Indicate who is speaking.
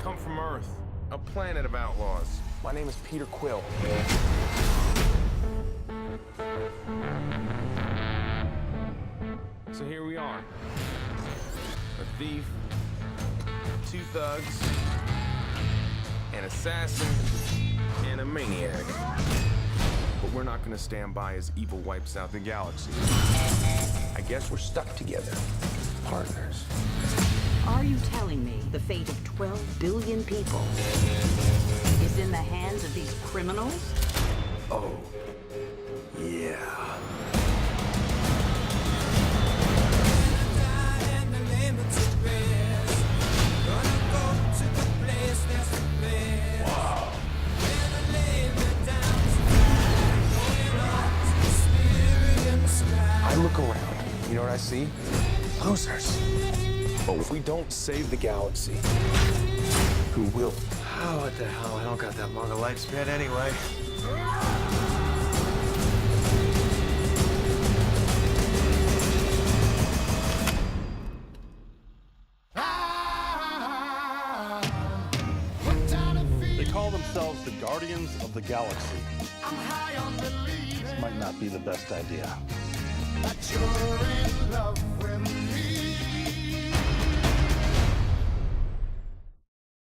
Speaker 1: come from Earth, a planet of outlaws.
Speaker 2: My name is Petra Quilla.
Speaker 1: So here we are. A thief, two thugs, an assassin, and a maniac. But we're not gonna stand by as evil wipes out the galaxy. I guess we're stuck together, partners.
Speaker 3: Are you telling me the fate of 12 billion people is in the hands of these criminals?
Speaker 2: Oh, yeah. Wow. I look around, you know what I see? Losers. But if we don't save the galaxy, who will?
Speaker 4: Oh, what the hell? I don't got that long a lifespan anyway.
Speaker 5: They call themselves the Guardians of the Galaxy. This might not be the best idea.
Speaker 6: That you're in love with me.